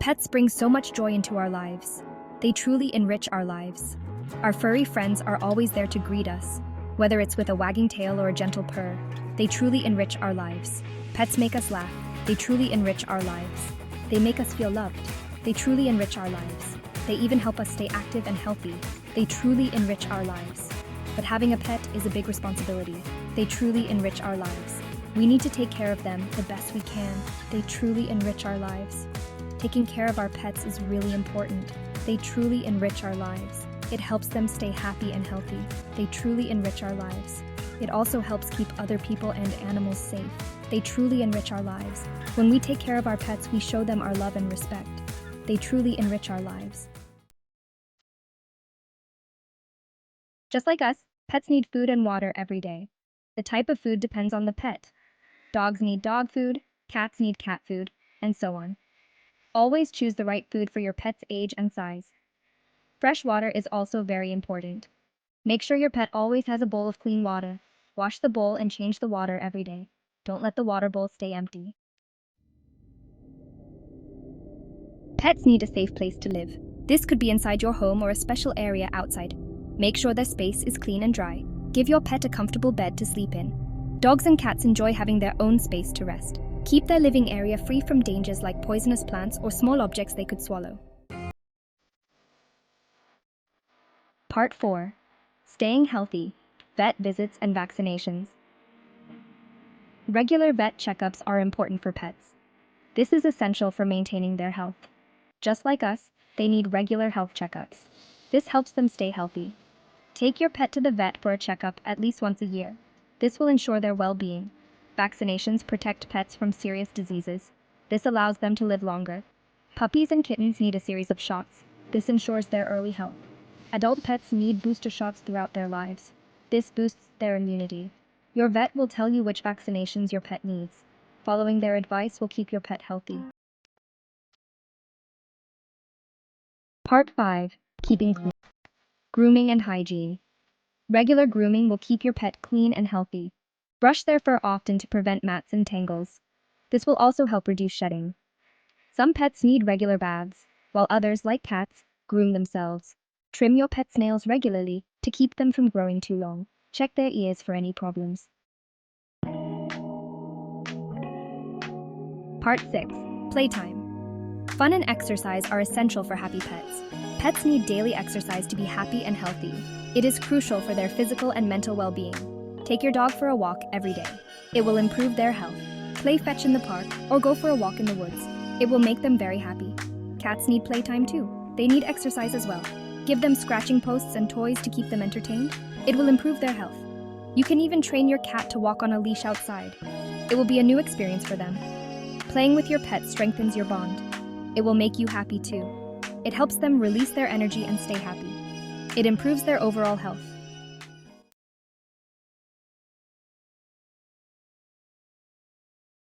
Pets bring so much joy into our lives. They truly enrich our lives. Our furry friends are always there to greet us. Whether it's with a wagging tail or a gentle purr, they truly enrich our lives. Pets make us laugh. They truly enrich our lives. They make us feel loved. They truly enrich our lives. They even help us stay active and healthy. They truly enrich our lives. But having a pet is a big responsibility. They truly enrich our lives. We need to take care of them the best we can. They truly enrich our lives. Taking care of our pets is really important. They truly enrich our lives. It helps them stay happy and healthy. They truly enrich our lives. It also helps keep other people and animals safe. They truly enrich our lives. When we take care of our pets, we show them our love and respect. They truly enrich our lives. Just like us, pets need food and water every day. The type of food depends on the pet. Dogs need dog food, cats need cat food, and so on. Always choose the right food for your pet's age and size. Fresh water is also very important. Make sure your pet always has a bowl of clean water. Wash the bowl and change the water every day. Don't let the water bowl stay empty. Pets need a safe place to live. This could be inside your home or a special area outside. Make sure their space is clean and dry. Give your pet a comfortable bed to sleep in. Dogs and cats enjoy having their own space to rest. Keep their living area free from dangers like poisonous plants or small objects they could swallow. Part 4. Staying healthy, vet visits and vaccinations. Regular vet checkups are important for pets. This is essential for maintaining their health. Just like us, they need regular health checkups. This helps them stay healthy. Take your pet to the vet for a checkup at least once a year. This will ensure their well-being. Vaccinations protect pets from serious diseases. This allows them to live longer. Puppies and kittens need a series of shots. This ensures their early health. Adult pets need booster shots throughout their lives. This boosts their immunity. Your vet will tell you which vaccinations your pet needs. Following their advice will keep your pet healthy. Part 5. Keeping clean. Grooming and hygiene. Regular grooming will keep your pet clean and healthy. Brush their fur often to prevent mats and tangles. This will also help reduce shedding. Some pets need regular baths, while others, like cats, groom themselves. Trim your pet's nails regularly to keep them from growing too long. Check their ears for any problems. Part 6. Playtime. Fun and exercise are essential for happy pets. Pets need daily exercise to be happy and healthy. It is crucial for their physical and mental well-being. Take your dog for a walk every day. It will improve their health. Play fetch in the park or go for a walk in the woods. It will make them very happy. Cats need playtime too. They need exercise as well. Give them scratching posts and toys to keep them entertained. It will improve their health. You can even train your cat to walk on a leash outside. It will be a new experience for them. Playing with your pet strengthens your bond. It will make you happy too. It helps them release their energy and stay happy. It improves their overall health.